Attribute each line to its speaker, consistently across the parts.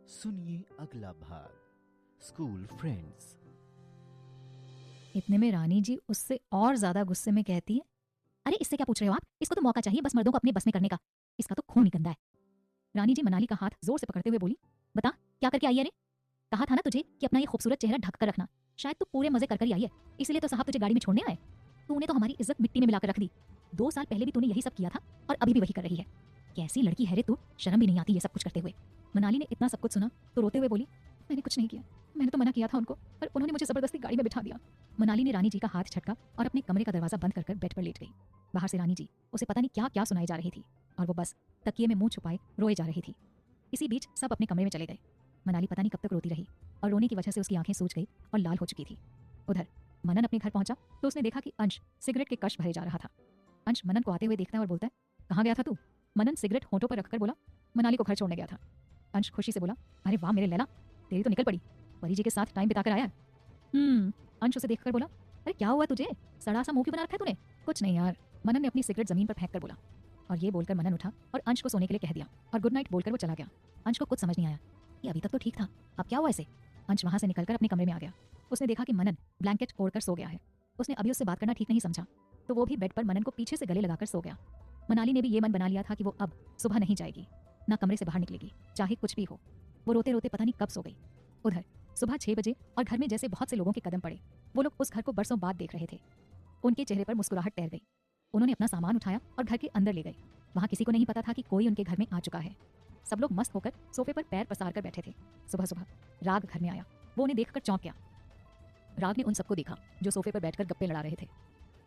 Speaker 1: सुनिए अगला भाग स्कूल फ्रेंड्स।
Speaker 2: इतने में रानी जी उससे और ज्यादा गुस्से में कहती है, अरे इससे क्या पूछ रहे हो आप? इसको तो मौका चाहिए बस मर्दों को अपने बस में करने का। इसका तो खून ही गंदा है। रानी जी मनाली का हाथ जोर से पकड़ते हुए बोली, बता क्या करके आई है रे? कहा था ना तुझे कि अपना ये खूबसूरत चेहरा ढक कर रखना। शायद तू पूरे मजे कर ही आई है, इसीलिए तो साहब तुझे गाड़ी में छोड़ने आए। तूने तो हमारी इज्जत मिट्टी में मिलाकर रख दी। 2 साल पहले भी तूने यही सब किया था और अभी भी वही कर रही है। कैसी लड़की है रे तू, शर्म भी नहीं आती ये सब कुछ करते हुए। मनाली ने इतना सब कुछ सुना तो रोते हुए बोली, मैंने कुछ नहीं किया, मैंने तो मना किया था उनको, पर उन्होंने मुझे जबरदस्ती गाड़ी में बिठा दिया। मनाली ने रानी जी का हाथ झटका और अपने कमरे का दरवाजा बंद कर बेड पर लेट गई। बाहर से रानी जी उसे पता नहीं क्या क्या सुनाई जा रही थी और वो बस तकिए में मुंह छुपाए रोए जा रही थी। इसी बीच सब अपने कमरे में चले गए। मनाली पता नहीं कब तक रोती रही और रोने की वजह से उसकी आंखें सूज गई और लाल हो चुकी थी। उधर मनन अपने घर पहुंचा तो उसने देखा कि अंश सिगरेट के कश भरे जा रहा था। अंश मनन को आते हुए देखता है और बोलता है, कहाँ गया था तू? मनन सिगरेट होठों पर रखकर बोला, मनाली को घर छोड़ने गया था। अंश खुशी से बोला, अरे वाह मेरे लैला, तेरी तो निकल पड़ी, परी जी के साथ टाइम बिताकर आया। अंश उसे देखकर बोला, अरे क्या हुआ तुझे, सड़ा सा मुंह क्यों बना रखा है तूने? कुछ नहीं यार, मनन ने अपनी सिगरेट जमीन पर फेंक कर बोला। और ये बोलकर मनन उठा और अंश को सोने के लिए कह दिया और गुड नाइट बोलकर वो चला गया। अंश को कुछ समझ नहीं आया, ये अभी तक तो ठीक था, अब क्या हुआ इसे? अंश वहां से निकलकर अपने कमरे में आ गया। उसने देखा कि मनन ब्लैंकेट ओढ़कर सो गया है। उसने अभी उससे बात करना ठीक नहीं समझा तो वो भी बेड पर मनन को पीछे से गले लगाकर सो गया। मनाली ने भी ये मन बना लिया था कि वो अब सुबह नहीं जाएगी, ना कमरे से बाहर निकलेगी, चाहे कुछ भी हो। वो रोते रोते पता नहीं कब सो गई। उधर सुबह 6 बजे और घर में जैसे बहुत से लोगों के कदम पड़े। वो लोग उस घर को बरसों बाद देख रहे थे। उनके चेहरे पर मुस्कुराहट तैर गई। उन्होंने अपना सामान उठाया और घर के अंदर ले गए। वहां किसी को नहीं पता था कि कोई उनके घर में आ चुका है। सब लोग मस्त होकर सोफे पर पैर पसार कर बैठे थे। सुबह सुबह राग घर में आया। वो उन्हें देखकर चौंक गया। राग ने उन सबको देखा जो सोफे पर बैठकर गप्पे लड़ा रहे थे।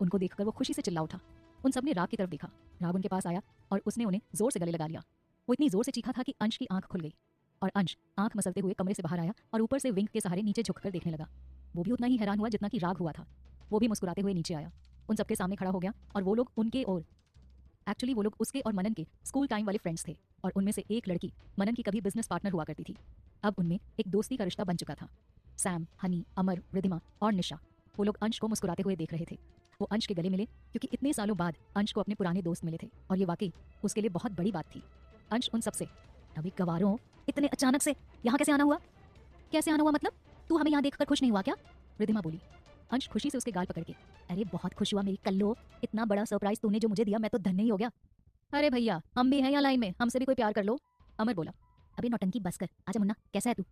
Speaker 2: उनको देखकर वो खुशी से चिल्ला उठा। उन सब ने राग की तरफ देखा। राग उनके पास आया और उसने उन्हें जोर से गले लगा लिया। वो इतनी जोर से चीखा था कि अंश की आंख खुल गई और अंश आंख मसलते हुए कमरे से बाहर आया और ऊपर से विंग के सहारे नीचे झुककर देखने लगा। वो भी उतना ही हैरान हुआ जितना कि राग हुआ था। वो भी मुस्कुराते हुए नीचे आया, उन सबके सामने खड़ा हो गया और वो लोग उनके और एक्चुअली वो लोग उसके और मनन के स्कूल टाइम वाले फ्रेंड्स थे और उनमें से एक लड़की मनन की कभी बिजनेस पार्टनर हुआ करती थी। अब उनमें एक दोस्ती का रिश्ता बन चुका था। सैम, हनी, अमर, रिधिमा और निशा, वो लोग अंश को मुस्कुराते हुए देख रहे थे। वो अंश के गले मिले क्योंकि इतने सालों बाद अंश को अपने पुराने दोस्त मिले थे और ये वाकई उसके लिए बहुत बड़ी बात थी। अंश उन सबसे, अभी गवारों, इतने अचानक से यहाँ कैसे आना हुआ? कैसे आना हुआ मतलब? तू हमें यहाँ देखकर खुश नहीं हुआ क्या? रिधिमा बोली। अंश खुशी से उसके गाल पकड़ के, अरे बहुत खुश हुआ मेरी कल्लो, इतना बड़ा सरप्राइज तूने जो मुझे दिया, मैं तो धन्य ही हो गया। अरे भैया हम भी हैं यहाँ लाइन में, हमसे भी कोई प्यार कर लो। अमर बोला। अबे नौटंकी बस कर, आजा मुन्ना, कैसा है तू?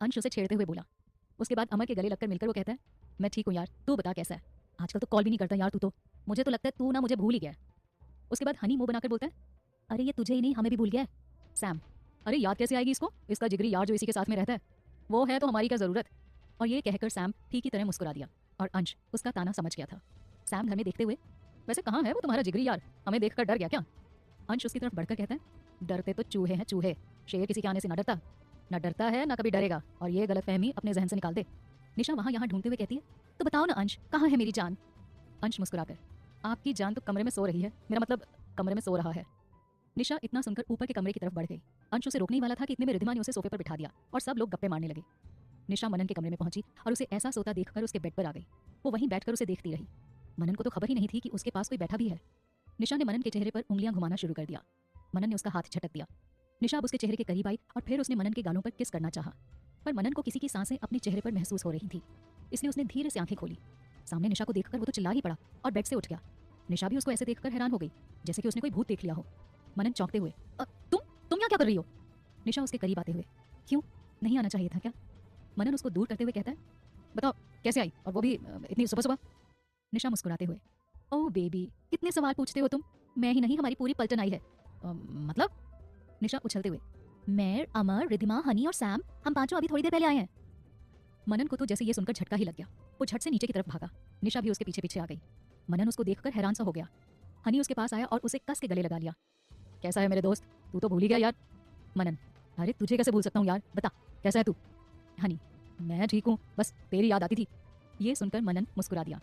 Speaker 2: अंश उसे छेड़ते हुए बोला। उसके बाद अमर के गले लगकर मिलकर वो कहता है, मैं ठीक हूँ यार, तू बता कैसा है? आजकल तो कॉल भी नहीं करता यार तू तो, मुझे तो लगता है तू ना मुझे भूल ही गया है। उसके बाद हनी मुंह बनाकर बोलता है, अरे ये तुझे ही नहीं हमें भी भूल गया है। सैम, अरे याद कैसे आएगी इसको, इसका जिगरी यार जो इसी के साथ में रहता है, वो है तो हमारी क्या जरूरत। और ये कहकर सैम ठीक की तरह मुस्कुरा दिया और अंश उसका ताना समझ गया था। सैम घर में देखते हुए, वैसे कहाँ है वो तुम्हारा जिगरी यार, हमें देखकर डर गया क्या? अंश उसकी तरफ बढ़कर कहता है, डरते तो चूहे हैं चूहे, शेर किसी के आने से ना डरता, ना डरता है ना कभी डरेगा, और ये गलतफहमी अपने जहन से निकाल दे। निशा वहां यहाँ ढूंढते हुए कहती है, तो बताओ ना अंश, कहाँ है मेरी जान? अंश मुस्कुराकर, आपकी जान तो कमरे में सो रही है, मेरा मतलब कमरे में सो रहा है। निशा इतना सुनकर ऊपर के कमरे की तरफ बढ़ गई। अंश उसे रोकने ही वाला था कि इतने में रिधिमा ने उसे सोफे पर बिठा दिया और सब लोग गप्पे मारने लगे। निशा मनन के कमरे में पहुंची और उसे ऐसा सोता देखकर उसके बेड पर आ गई। वो वहीं बैठकर उसे देखती रही। मनन को तो खबर ही नहीं थी कि उसके पास कोई बैठा भी है। निशा ने मनन के चेहरे पर उंगलियां घुमाना शुरू कर दिया। मनन ने उसका हाथ झटक दिया। निशा अब उसके चेहरे के करीब आई और फिर उसने मनन के गालों पर किस करना चाहा, पर मनन को किसी की सांसें अपने चेहरे पर महसूस हो रही थी, इसलिए उसने धीरे से आंखें खोली। सामने निशा को देखकर वो तो चिल्ला ही पड़ा और बेड से उठ गया। निशा भी उसको ऐसे देखकर हैरान हो गई जैसे कि उसने कोई भूत देख लिया हो। मनन चौंकते हुए, तुम यहाँ क्या कर रही हो? निशा उसके करीब आते हुए, क्यों, नहीं आना चाहिए था क्या? मनन उसको दूर करते हुए कहता है, बताओ कैसे आई, और वो भी इतनी सुबह सुबह? निशा मुस्कुराते हुए, ओह बेबी, कितने सवाल पूछते हो तुम, मैं ही नहीं हमारी पूरी पलटन आई है। मतलब? निशा उछलते हुए, मैं, अमर, रिधिमा, हनी और सैम, हम पांचों अभी थोड़ी देर पहले आए हैं। मनन को तो जैसे ये सुनकर झटका ही लग गया। वो झट से नीचे की तरफ भागा। निशा भी उसके पीछे पीछे आ गई। मनन उसको देखकर हैरान सा हो गया। हनी उसके पास आया और उसे कस के गले लगा लिया। कैसा है मेरे दोस्त, तू तो भूल ही गया यार। मनन, अरे तुझे कैसे भूल सकता हूँ यार, बता कैसा है तू? हनी, मैं ठीक हूँ, बस तेरी याद आती थी। ये सुनकर मनन मुस्कुरा दिया।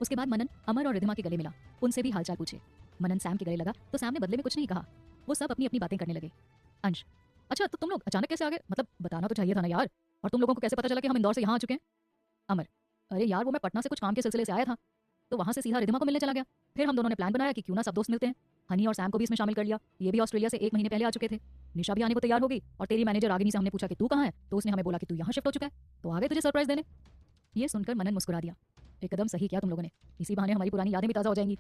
Speaker 2: उसके बाद मनन अमर और रिधिमा के गले मिला, उनसे भी हालचाल पूछे। मनन सैम के गले लगा तो सैम ने बदले में कुछ नहीं कहा। वो सब अपनी अपनी बातें करने लगे। अंश, अच्छा तो तुम लोग अचानक कैसे आ गए, मतलब बताना तो चाहिए था ना यार, और तुम लोगों को कैसे पता चला कि हम इंदौर से यहाँ आ चुके हैं? अमर, अरे यार वो मैं पटना से कुछ काम के सिलसिले से आया था, तो वहां से सीधा रिधिमा को मिलने चला गया। फिर हम दोनों ने प्लान बनाया कि क्यों ना सब दोस्त मिलते हैं। हनी और सैम को भी इसमें शामिल कर लिया, ये भी ऑस्ट्रेलिया से 1 महीने पहले आ चुके थे। निशा भी आने को तैयार होगी और तेरी मैनेजर रागिनी से हमने पूछा कि तू कहाँ है तो उसने हमें बोला कि तू यहाँ शिफ्ट हो चुका है, तो आ गए तुझे सरप्राइज देने। ये सुनकर मनन मुस्कुरा दिया। एकदम सही किया तुम लोगों ने, इसी बहाने हमारी पुरानी यादें भी ताज़ा हो जाएंगी।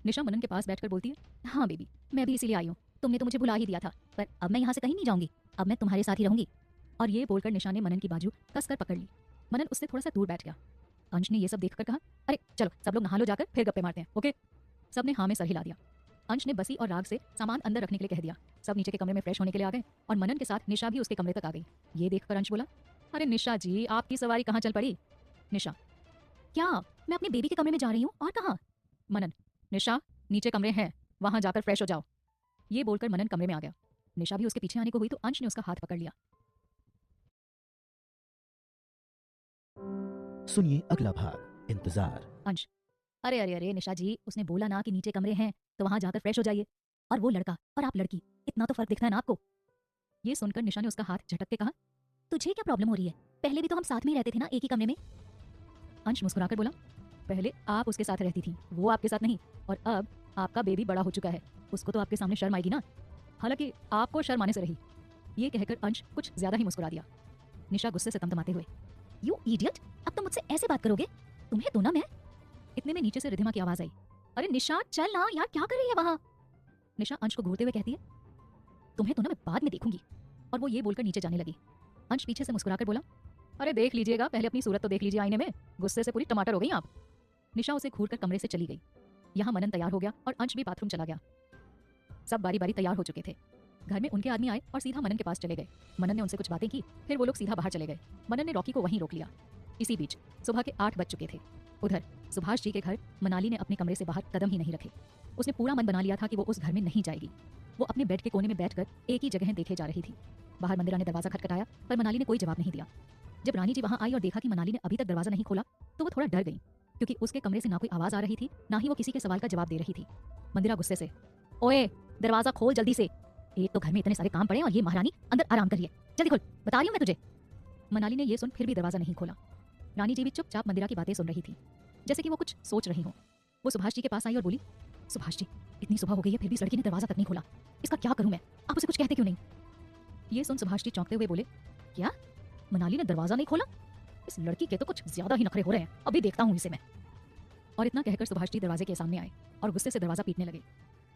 Speaker 2: निशा मनन के पास बैठकर बोलती है, हाँ बेबी, मैं भी इसीलिए आई हूँ, तुमने तो मुझे भुला ही दिया था, पर अब मैं यहाँ से कहीं नहीं जाऊंगी, अब मैं तुम्हारे साथ ही रहूंगी। और ये बोलकर निशा ने मनन की बाजू कसकर पकड़ ली। मनन उससे थोड़ा सा दूर बैठ गया। अंश ने ये सब देखकर कहा, अरे चलो सब लोग नहा लो जाकर, फिर गप्पे मारते हैं, ओके। सबने हाँ में सर हिला दिया। अंश ने बसी और राग से सामान अंदर रखने के लिए कह दिया। सब नीचे के कमरे में फ्रेश होने के लिए आ गए और मनन के साथ निशा भी उसके कमरे तक आ गई। ये देखकर अंश बोला, अरे निशा जी, आपकी सवारी कहाँ चल पड़ी? निशा, क्या? मैं अपने बेबी के कमरे में जा रही हूँ, और कहाँ? मनन, निशा, नीचे कमरे हैं, वहां जाकर फ्रेश हो जाओ। ये बोलकर मनन कमरे में आ गया। निशा भी उसके पीछे आने को हुई तो अंश ने उसका हाथ पकड़ लिया।
Speaker 1: सुनिए अगला भाग, इंतजार।
Speaker 2: अंश, अरे अरे अरे निशा जी, उसने बोला ना कि नीचे कमरे हैं तो वहां जाकर फ्रेश हो जाइए। और वो लड़का और आप लड़की, इतना तो फर्क दिखता है ना आपको। ये सुनकर निशा ने उसका हाथ झटक के कहा, तुझे क्या प्रॉब्लम हो रही है? पहले भी तो हम साथ में ही रहते थे ना, एक ही कमरे में। अंश मुस्कुराकर बोला, पहले आप उसके साथ रहती थी, वो आपके साथ नहीं, और अब आपका बेबी बड़ा हो चुका है, उसको तो आपके सामने शर्म आएगी ना। हालांकि आपको शर्म आने से रही। ये कहकर अंश कुछ ज्यादा ही मुस्कुरा दिया। निशा गुस्से से तमतमाते हुए, यू इडियट, अब तुम मुझसे ऐसे बात करोगे? तुम्हें तो ना मैं। इतने में नीचे से रिधिमा की आवाज आई, अरे निशा चल ना यार, क्या कर रही है वहां? निशा अंश को घूरते हुए कहती है, तुम्हें तो ना मैं बाद में देखूंगी। और वो ये बोलकर नीचे जाने लगी। अंश पीछे से मुस्कुराकर बोला, अरे देख लीजिएगा, पहले अपनी सूरत तो देख लीजिए आईने में, गुस्से से पूरी टमाटर हो गई आप। निशा उसे घूरकर कमरे से चली गई। यहाँ मनन तैयार हो गया और अंश भी बाथरूम चला गया। सब बारी बारी तैयार हो चुके थे। घर में उनके आदमी आए और सीधा मनन के पास चले गए। मनन ने उनसे कुछ बातें की, फिर वो लोग सीधा बाहर चले गए। मनन ने रॉकी को वहीं रोक लिया। इसी बीच सुबह के 8 बज चुके थे। उधर सुभाष जी के घर मनाली ने अपने कमरे से बाहर कदम ही नहीं रखे। उसने पूरा मन बना लिया था कि वो उस घर में नहीं जाएगी। वो अपने बेड के कोने में बैठकर एक ही जगह देखे जा रही थी। बाहर मंदिरा ने दरवाजा खटखटाया पर मनाली ने कोई जवाब नहीं दिया। जब रानी जी वहां आई और देखा कि मनाली ने अभी तक दरवाजा नहीं खोला तो वो थोड़ा डर गई, क्योंकि उसके कमरे से ना कोई आवाज आ रही थी, ना ही वो किसी के सवाल का जवाब दे रही थी। मंदिरा गुस्से से, ओए दरवाजा खोल जल्दी से, एक तो घर में इतने सारे काम पड़े और ये महारानी अंदर आराम कर रही है, जल्दी खोल, बता रही हूँ मैं तुझे। मनाली ने ये सुन फिर भी दरवाजा नहीं खोला। रानी जी भी चुपचाप मंदिरा की बातें सुन रही थी, जैसे कि वो कुछ सोच रही हो। वो सुभाष जी के पास आई और बोली, सुभाष जी, इतनी सुबह हो गई है फिर भी इस लड़की ने दरवाजा तक नहीं खोला, इसका क्या करूं मैं? आप उसे कुछ कहते क्यों नहीं? ये सुन सुभाष जी चौंकते हुए बोले, क्या मनाली ने दरवाजा नहीं खोला? इस लड़की के तो कुछ ज्यादा ही नखरे हो रहे हैं, अभी देखता हूँ इसे मैं। और इतना कहकर सुभाष जी दरवाजे के सामने आए और गुस्से से दरवाजा पीटने लगे।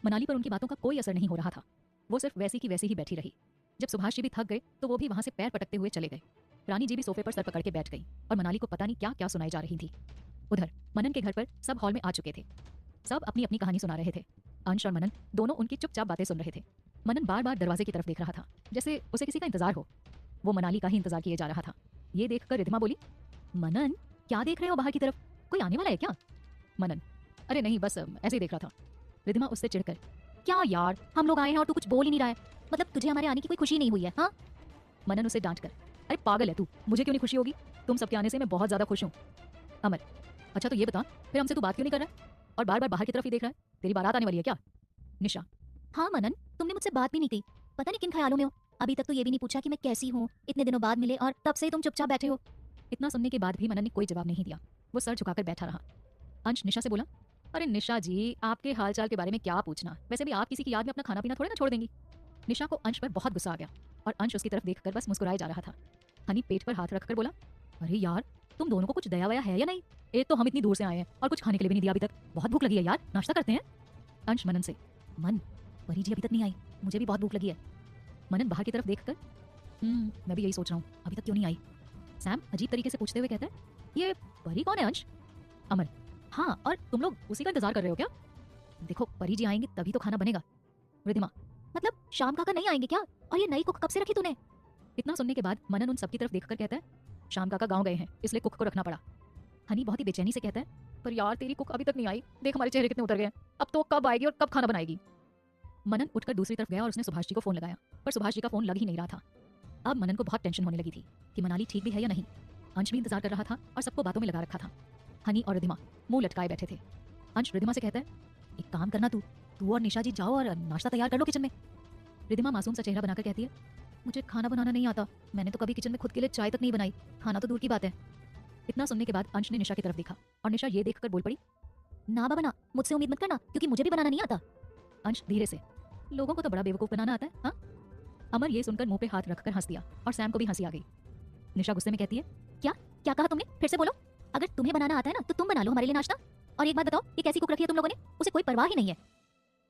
Speaker 2: मनाली पर उनकी बातों का कोई असर नहीं हो रहा था। वो सिर्फ वैसी की वैसी ही बैठी रही। जब सुभाष जी भी थक गए तो वो भी वहां से पैर पटकते हुए चले गए। रानी जी भी सोफे पर सर पकड़ के बैठ गई और मनाली को पता नहीं क्या क्या सुनाई जा रही थी। उधर मनन के घर पर सब हॉल में आ चुके थे। सब अपनी अपनी कहानी सुना रहे थे। अंश और मनन दोनों उनकी चुपचाप बातें सुन रहे थे। मनन बार बार दरवाजे की तरफ देख रहा था, जैसे उसे किसी का इंतजार हो। वो मनाली का ही इंतजार किए जा रहा था। ये देखकर रिधिमा बोली, मनन क्या देख रहे हो बाहर की तरफ, कोई आने वाला है क्या? मनन, अरे नहीं, बस ऐसे ही देख रहा था। रिधिमा उससे चिढ़कर, क्या यार, हम लोग आए हैं और तू कुछ बोल ही नहीं रहा है, मतलब तुझे हमारे आने की कोई खुशी नहीं हुई है? हाँ। मनन उसे डांट कर, अरे पागल है तू, मुझे क्यों नहीं खुशी होगी? तुम सबके आने से मैं बहुत ज्यादा खुश हूँ। अमर, अच्छा तो ये बता, फिर हमसे तू बात क्यों नहीं कर रहा है और बार बार बाहर की तरफ ही देख रहा है? तेरी बारात आने वाली है क्या? निशा, हाँ मनन, तुमने मुझसे बात भी नहीं की, पता नहीं किन ख्यालों में हो। अभी तक तो ये भी नहीं पूछा कि मैं कैसी हूँ, इतने दिनों बाद मिले और तब से तुम चुपचाप बैठे हो। इतना सुनने के बाद भी मनन ने कोई जवाब नहीं दिया। वो सर झुकाकर बैठा रहा। अंश निशा से बोला, अरे निशा जी, आपके हालचाल के बारे में क्या पूछना, वैसे भी आप किसी की याद में अपना खाना पीना थोड़े ना छोड़ देंगी। निशा को अंश पर बहुत गुस्सा आ गया और अंश उसकी तरफ देखकर बस मुस्कुराए जा रहा था। हनी पेट पर हाथ रखकर बोला, अरे यार, तुम दोनों को कुछ दया वया है या नहीं? एक तो हम इतनी दूर से आए हैं और कुछ खाने के लिए भी नहीं दिया अभी तक, बहुत भूख लगी है यार, नाश्ता करते हैं। अंश मनन से, मन, परी जी अभी तक नहीं आई, मुझे भी बहुत भूख लगी है। मनन बाहर की तरफ देखकर, मैं भी यही सोच रहा हूँ, अभी तक क्यों नहीं आई? सैम अजीब तरीके से पूछते हुए कहता है, ये परी कौन है अंश? अमर, हाँ, और तुम लोग उसी का इंतजार कर रहे हो क्या? देखो परी जी आएंगे तभी तो खाना बनेगा। रिधिमा, मतलब शाम काका नहीं आएंगे क्या? और ये नई कुक कब से रखी तूने? इतना सुनने के बाद मनन उन सबकी तरफ देखकर कहता है, शाम काका गांव गए हैं इसलिए कुक को रखना पड़ा। हनी बहुत ही बेचैनी से कहता है, पर यार तेरी कुक अभी तक नहीं आई, देख हमारे चेहरे कितने उतर गए हैं, अब तो कब आएगी और कब खाना बनाएगी? मनन उठकर दूसरी तरफ गया और उसने सुभाष जी को फोन लगाया, पर सुभाष जी का फोन लग ही नहीं रहा था। अब मनन को बहुत टेंशन होने लगी थी कि मनाली ठीक भी है या नहीं। अंश भी इंतजार कर रहा था और सबको बातों में लगा रखा था। हनी और रिधिमा मुंह लटकाए बैठे थे। अंश रिधिमा से कहता है, एक काम करना, तू और निशा जी जाओ और नाश्ता तैयार कर लो किचन में। रिधिमा मासूम सा चेहरा बनाकर कहती है, मुझे खाना बनाना नहीं आता, मैंने तो कभी किचन में खुद के लिए चाय तक नहीं बनाई, खाना तो दूर की बात है। इतना सुनने के बाद अंश ने निशा की तरफ देखा और निशा ये देखकर बोल पड़ी, ना बाबा ना, मुझसे उम्मीद मत करना, क्योंकि मुझे भी बनाना नहीं आता। अंश धीरे से, लोगों को तो बड़ा बेवकूफ बनाना आता है, हाँ? अमर ये सुनकर मुंह पे हाथ रखकर हंस दिया और सैम को भी हंसी आ गई। निशा गुस्से में कहती है, क्या क्या कहा तुमने, फिर से बोलो। अगर तुम्हें बनाना आता है ना तो तुम बना लो हमारे लिए नाश्ता। और एक बात बताओ, ये कैसी कुक रखी है तुम लोगों ने, उसे कोई परवाह ही नहीं है।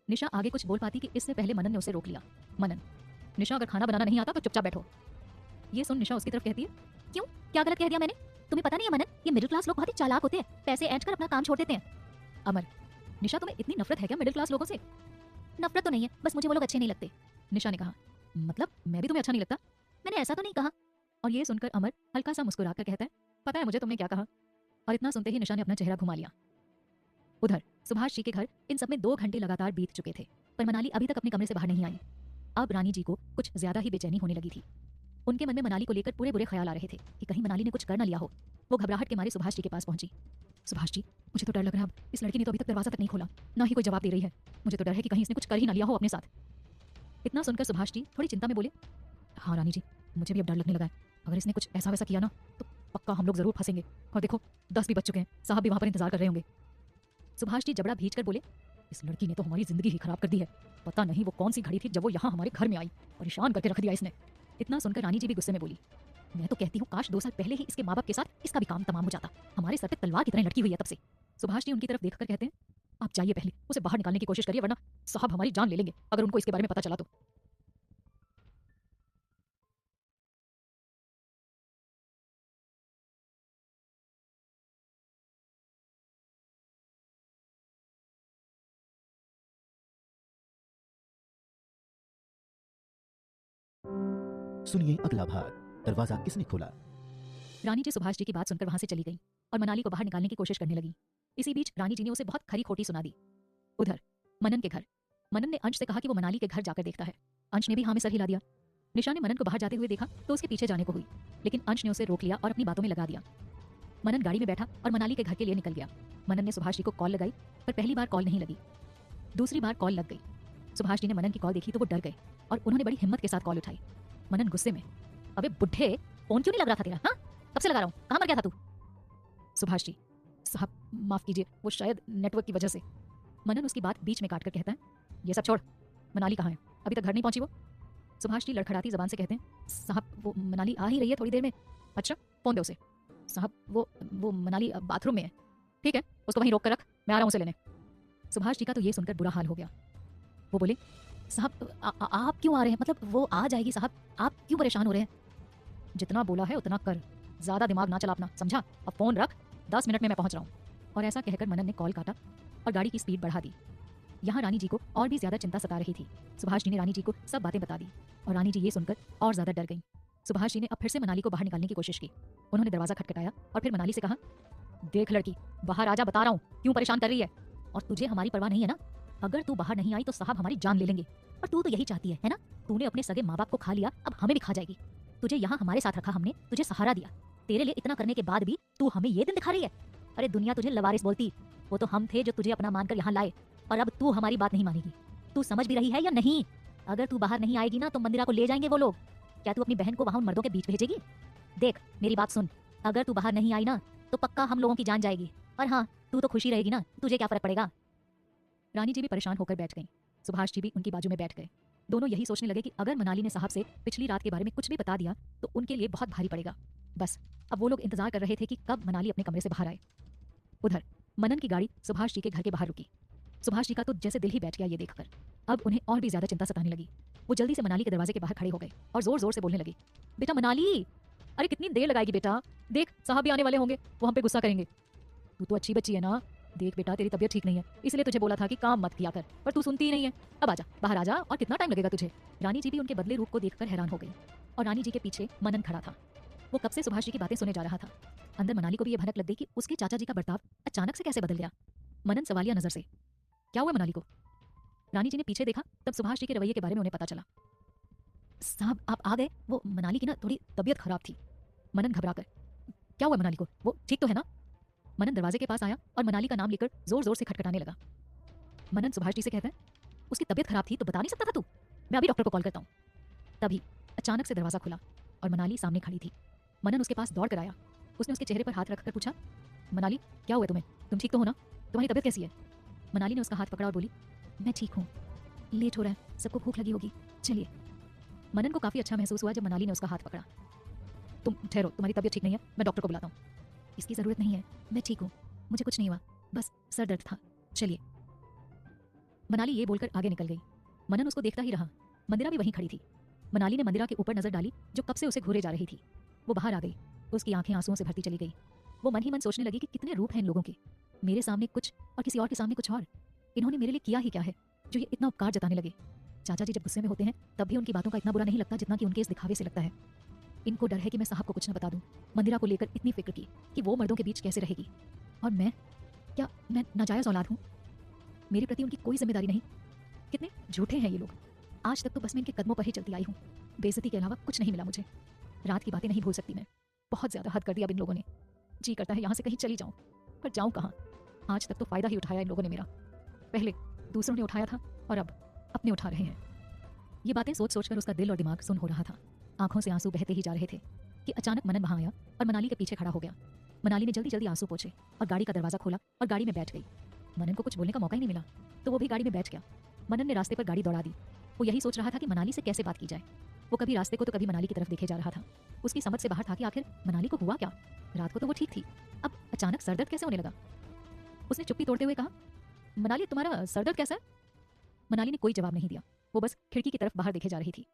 Speaker 2: निशा आगे कुछ बोल पाती कि इससे पहले मनन ने उसे रोक लिया। मनन, निशा अगर खाना बनाना नहीं आता तो चुपचाप बैठो। ये सुन निशा उसकी तरफ कहती है, क्यों, क्या गलत कह दिया मैंने? तुम्हें पता नहीं है मनन, ये मिडिल क्लास लोग बहुत ही चालाक होते हैं, पैसे ऐंठ कर अपना काम छोड़ देते हैं। अमर, निशा तुम्हें इतनी नफरत है क्या मिडिल क्लास लोगों से? नफरत तो नहीं है, बस मुझे वो लोग अच्छे नहीं लगते। निशा ने कहा, मतलब मैं भी तुम्हें अच्छा नहीं लगता? मैंने ऐसा तो नहीं कहा। और ये सुनकर अमर हल्का सा मुस्कुराकर कहता है, पता है मुझे तुमने क्या कहा। और इतना सुनते ही निशा ने अपना चेहरा घुमा लिया। उधर सुभाष जी के घर इन सब में 2 घंटे लगातार बीत चुके थे, पर मनाली अभी तक अपने कमरे से बाहर नहीं आई। अब रानी जी को कुछ ज्यादा ही बेचैनी होने लगी थी। उनके मन में मनाली को लेकर पूरे बुरे ख्याल आ रहे थे कि कहीं मनाली ने कुछ कर न लिया हो। वो घबराहट के मारे सुभाष जी के पास पहुंची। सुभाष जी, मुझे तो डर लग रहा है, अब इस लड़की ने तो अभी तक दरवाजा तक नहीं खोला, ना ही कोई जवाब दे रही है। मुझे तो डर है कि कहीं इसने कुछ कर ही ना लिया हो अपने साथ। इतना सुनकर सुभाष जी थोड़ी चिंता में बोले, हाँ रानी जी, मुझे भी अब डर लगने लगा है। अगर इसने कुछ ऐसा वैसा किया ना तो पक्का हम लोग जरूर फंसेंगे। और देखो 10 भी बज चुके हैं, साहब भी वहां पर इंतजार कर रहे होंगे। सुभाष जी जबड़ा भींच कर बोले, इस लड़की ने तो हमारी जिंदगी ही खराब कर दी है। पता नहीं वो कौन सी घड़ी थी जब वो यहाँ हमारे घर में आई, परेशान करके रख दिया इसने। इतना सुनकर रानी जी भी गुस्से में बोली, मैं तो कहती हूँ काश 2 साल पहले ही इसके माँ बाप के साथ इसका भी काम तमाम हो जाता। हमारे सर पे तलवार की तरह लटकी हुई है तब से। सुभाष जी उनकी तरफ देखकर कहते हैं, आप जाइए, पहले उसे बाहर निकालने की कोशिश करिए, वरना साहब हमारी जान ले लेंगे अगर उनको इसके बारे में पता चला तो।
Speaker 1: सुनिए अगला भाग, दरवाजा किसने खोला।
Speaker 2: रानी जी सुभाष जी की बात सुनकर वहां से चली गई और मनाली को बाहर निकालने की कोशिश करने लगी। इसी बीच रानी जी ने उसे बहुत खरी खोटी सुना दी। उधर मनन के घर, मनन ने अंश से कहा कि वो मनाली के घर जाकर देखता है। अंश ने भी हाँ में सर हिला दिया। निशा ने मनन को बाहर जाते हुए देखा तो उसके पीछे जाने को हुई, लेकिन अंश ने उसे रोक लिया और अपनी बातों में लगा दिया। मनन गाड़ी में बैठा और मनाली के घर के लिए निकल गया। मनन ने सुभाष जी को कॉल लगाई, पर पहली बार कॉल नहीं लगी। दूसरी बार कॉल लग गई। सुभाष जी ने मनन की कॉल देखी तो वो डर गए और उन्होंने बड़ी हिम्मत के साथ कॉल उठाई। मनन गुस्से में, अबे बुढ़े, फोन क्यों नहीं लग रहा था तेरा? हाँ, कब से लगा रहा हूँ, कहाँ मर गया था तू? सुभाष जी, साहब माफ कीजिए, वो शायद नेटवर्क की वजह से। मनन उसकी बात बीच में काट कर कहता है, ये सब छोड़, मनाली कहाँ है, अभी तक घर नहीं पहुंची वो? सुभाष जी लड़खड़ाती जबान से कहते हैं, साहब वो मनाली आ ही रही है थोड़ी देर में। अच्छा, फोन दे उसे। साहब वो मनाली बाथरूम में है। ठीक है, उसको वहीं रोक कर रख, मैं आ रहा हूँ उसे लेने। सुभाष जी का तो ये सुनकर बुरा हाल हो गया। वो बोले, साहब आप क्यों आ रहे हैं, मतलब वो आ जाएगी साहब, आप क्यों परेशान हो रहे हैं? जितना बोला है उतना कर, ज्यादा दिमाग ना चला अपना, समझा? अब फोन रख, 10 मिनट में मैं पहुंच रहा हूँ। और ऐसा कहकर मनन ने कॉल काटा और गाड़ी की स्पीड बढ़ा दी। यहाँ रानी जी को और भी ज्यादा चिंता सता रही थी। सुभाष जी ने रानी जी को सब बातें बता दी और रानी जी ये सुनकर और ज्यादा डर गईं। सुभाष जी ने अब फिर से मनाली को बाहर निकालने की कोशिश की। उन्होंने दरवाजा खटखटाया और फिर मनाली से कहा, देख लड़की, बाहर आजा, बता रहा हूँ, क्यों परेशान कर रही है? और तुझे हमारी परवाह नहीं है ना? अगर तू बाहर नहीं आई तो साहब हमारी जान ले लेंगे। और तू तो यही चाहती है ना? तूने अपने सगे माँ बाप को खा लिया, अब हमें भी खा जाएगी। तुझे यहाँ हमारे साथ रखा हमने, तुझे सहारा दिया, तेरे लिए इतना करने के बाद भी तू हमें ये दिन दिखा रही है? अरे दुनिया तुझे लवारिस बोलती, वो तो हम थे जो तुझे अपना मानकर यहाँ लाए, और अब तू हमारी बात नहीं मानेगी। तू समझ भी रही है या नहीं? अगर तू बाहर नहीं आएगी ना तो मंदिरा को ले जाएंगे वो लोग। क्या तू अपनी बहन को वहाँ उन मर्दों के बीच भेजेगी? देख मेरी बात सुन, अगर तू बाहर नहीं आई ना तो पक्का हम लोगों की जान जाएगी। और हाँ, तू तो खुशी रहेगी ना, तुझे क्या फर्क पड़ेगा? रानी जी भी परेशान होकर बैठ गईं। सुभाष जी भी उनकी बाजू में बैठ गए। दोनों यही सोचने लगे कि अगर मनाली ने साहब से पिछली रात के बारे में कुछ भी बता दिया तो उनके लिए बहुत भारी पड़ेगा। बस अब वो लोग इंतजार कर रहे थे कि कब मनाली अपने कमरे से बाहर आए। उधर मनन की गाड़ी सुभाष जी के घर के बाहर रुकी। सुभाष जी का तो जैसे दिल ही बैठ गया ये देखकर। अब उन्हें और भी ज्यादा चिंता सताने लगी। वो जल्दी से मनाली के दरवाजे के बाहर खड़े हो गए और जोर जोर से बोलने लगे, बेटा मनाली, अरे कितनी देर लगाएगी बेटा? देख साहब भी आने वाले होंगे, वो हम पे गुस्सा करेंगे। तू तो अच्छी बच्ची है ना, देख बेटा तेरी तबीयत ठीक नहीं है, इसलिए तुझे बोला था कि काम मत किया कर, पर तू सुनती ही नहीं है। अब आजा, बाहर आजा, और कितना टाइम लगेगा तुझे? रानी जी भी उनके बदले रूप को देखकर हैरान हो गई और रानी जी के पीछे मनन खड़ा था। वो कब से सुभाष जी की बातें सुने जा रहा था। अंदर मनाली को भी ये भनक लग गई कि उसके चाचा जी का बर्ताव अचानक से कैसे बदल गया। मनन सवालिया नजर से, क्या हुआ मनाली को? रानी जी ने पीछे देखा, तब सुभाष जी के रवैये के बारे में उन्हें पता चला। साहब आप आ गए, वो मनाली की ना थोड़ी तबीयत खराब थी। मनन घबराकर, क्या हुआ मनाली को, वो ठीक तो है ना? मनन दरवाजे के पास आया और मनाली का नाम लेकर जोर जोर से खटखटाने लगा। मनन सुभाष जी से कहता है, उसकी तबीयत खराब थी तो बता नहीं सकता था तू? मैं अभी डॉक्टर को कॉल करता हूँ। तभी अचानक से दरवाजा खुला और मनाली सामने खड़ी थी। मनन उसके पास दौड़ कर आया। उसने उसके चेहरे पर हाथ रखकर पूछा, मनाली क्या हुआ तुम्हें, तुम ठीक तो हो ना? तुम्हारी तबीयत कैसी है? मनाली ने उसका हाथ पकड़ा और बोली, मैं ठीक हूँ, लेट हो रहा है, सबको भूख लगी होगी, चलिए। मनन को काफ़ी अच्छा महसूस हुआ जब मनाली ने उसका हाथ पकड़ा। तुम ठहरो, तुम्हारी तबीयत ठीक नहीं है, मैं डॉक्टर को बुलाता हूँ। इसकी ज़रूरत नहीं है, मैं ठीक हूँ, मुझे कुछ नहीं हुआ, बस सर दर्द था, चलिए। मनाली ये बोलकर आगे निकल गई। मनन उसको देखता ही रहा। मंदिरा भी वहीं खड़ी थी। मनाली ने मंदिरा के ऊपर नजर डाली जो कब से उसे घूरे जा रही थी। वो बाहर आ गई। उसकी आंखें आंसुओं से भरती चली गई। वो मन ही मन सोचने लगी कि कितने रूप हैं इन लोगों के, मेरे सामने कुछ और किसी और के सामने कुछ और। इन्होंने मेरे लिए किया ही क्या है जो ये इतना उपकार जताने लगे। चाचा जी जब गुस्से में होते हैं तब भी उनकी बातों का इतना बुरा नहीं लगता जितना कि उनके इस दिखावे से लगता है। इनको डर है कि मैं साहब को कुछ न बता दूं। मंदिरा को लेकर इतनी फिक्र की कि वो मर्दों के बीच कैसे रहेगी, और मैं, क्या मैं नाजायज औलाद हूँ? मेरे प्रति उनकी कोई जिम्मेदारी नहीं। कितने झूठे हैं ये लोग। आज तक तो बस मैं इनके कदमों पर ही चलती आई हूँ। बेइज्जती के अलावा कुछ नहीं मिला मुझे। रात की बातें नहीं भूल सकती मैं। बहुत ज्यादा हद कर दिया अब इन लोगों ने। जी करता है यहाँ से कहीं चली जाऊँ, पर जाऊँ कहाँ? आज तक तो फायदा ही उठाया इन लोगों ने मेरा। पहले दूसरों ने उठाया था और अब अपने उठा रहे हैं। ये बातें सोच सोचकर उसका दिल और दिमाग सुन हो रहा था। आंखों से आंसू बहते ही जा रहे थे कि अचानक मनन वहां आया और मनाली के पीछे खड़ा हो गया। मनाली ने जल्दी जल्दी आंसू पोंछे और गाड़ी का दरवाजा खोला और गाड़ी में बैठ गई। मनन को कुछ बोलने का मौका ही नहीं मिला तो वो भी गाड़ी में बैठ गया। मनन ने रास्ते पर गाड़ी दौड़ा दी। वो यही सोच रहा था कि मनाली से कैसे बात की जाए। वो कभी रास्ते को तो कभी मनाली की तरफ देखे जा रहा था। उसकी समझ से बाहर था कि आखिर मनाली को हुआ क्या। रात को तो वो ठीक थी, अब अचानक सरदर्द कैसे होने लगा। उसने चुप्पी तोड़ते हुए कहा, मनाली तुम्हारा सरदर्द कैसा है? मनाली ने कोई जवाब नहीं दिया। वो बस खिड़की की तरफ बाहर देखे जा रही थी।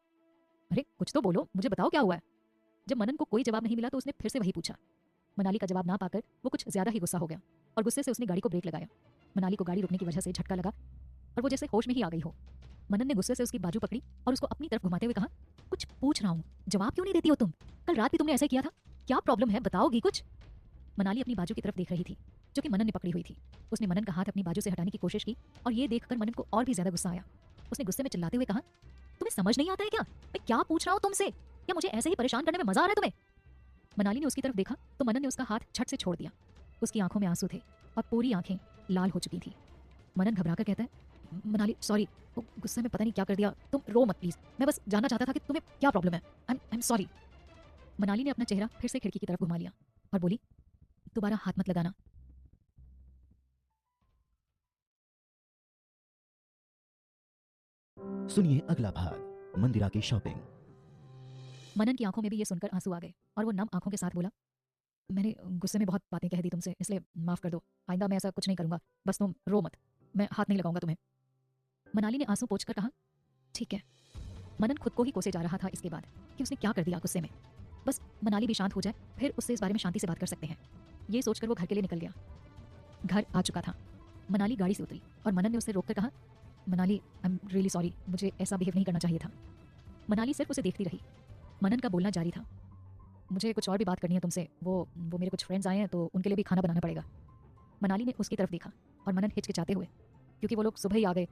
Speaker 2: अरे कुछ तो बोलो, मुझे बताओ क्या हुआ है। जब मनन को कोई जवाब नहीं मिला तो उसने फिर से वही पूछा। मनाली का जवाब ना पाकर वो कुछ ज्यादा ही गुस्सा हो गया और गुस्से से उसने गाड़ी को ब्रेक लगाया। मनाली को गाड़ी रुकने की वजह से झटका लगा और वो जैसे होश में ही आ गई हो। मनन ने गुस्से से उसकी बाजू पकड़ी और उसको अपनी तरफ घुमाते हुए कहा, कुछ पूछ रहा हूँ, जवाब क्यों नहीं देती हो तुम? कल रात भी तुमने ऐसे किया था, क्या प्रॉब्लम है, बताओगी कुछ? मनाली अपनी बाजू की तरफ देख रही थी जो कि मनन ने पकड़ी हुई थी। उसने मनन का हाथ अपनी बाजू से हटाने की कोशिश की और ये देखकर मनन को और भी ज्यादा गुस्सा आया। उसने गुस्से में चिल्लाते हुए कहा, तुम्हें समझ नहीं आता है क्या? मैं क्या पूछ रहा हूँ तुमसे? क्या मुझे ऐसे ही परेशान करने में मजा आ रहा है तुम्हें? मनाली ने उसकी तरफ देखा तो मनन ने उसका हाथ झट से छोड़ दिया। उसकी आंखों में आंसू थे और पूरी आंखें लाल हो चुकी थी। मनन घबराकर कहता है, मनाली सॉरी, वो गुस्से में पता नहीं क्या कर दिया, तुम रो मत प्लीज, मैं बस जानना चाहता था कि तुम्हें क्या प्रॉब्लम है। I am sorry. मनाली ने अपना चेहरा फिर से खिड़की की तरफ घुमा लिया और बोली, दोबारा हाथ मत लगाना।
Speaker 1: सुनिए अगला भाग, मंदिरा की शॉपिंग।
Speaker 2: मनन की आंखों में भी ये सुनकर आंसू आ गए और वो नम आंखों के साथ बोला, मैंने गुस्से में बहुत बातें कह दी तुमसे, इसलिए माफ कर दो। आइंदा मैं ऐसा कुछ नहीं करूंगा, बस तुम रो मत, मैं हाथ नहीं लगाऊंगा तुम्हें। मनाली ने आंसू पोंछकर कहा, ठीक है। मनन खुद को ही कोसे जा रहा था इसके बाद कि उसने क्या कर दिया गुस्से में। बस मनाली भी शांत हो जाए फिर उससे इस बारे में शांति से बात कर सकते हैं। ये सोचकर वो घर के लिए निकल गया। घर आ चुका था। मनाली गाड़ी से उतरी और मनन ने उसे रोककर कहा, Manali I am really sorry, मुझे ऐसा बिहेव नहीं करना चाहिए था। मनाली सिर्फ उसे देखती रही। मनन का बोलना जारी था, मुझे कुछ और भी बात करनी है तुमसे, वो मेरे कुछ फ्रेंड्स आए हैं तो उनके लिए भी खाना बनाना पड़ेगा। मनाली ने उसकी तरफ देखा और मनन हिचकिचाते हुए, क्योंकि वो लोग सुबह ही आ गए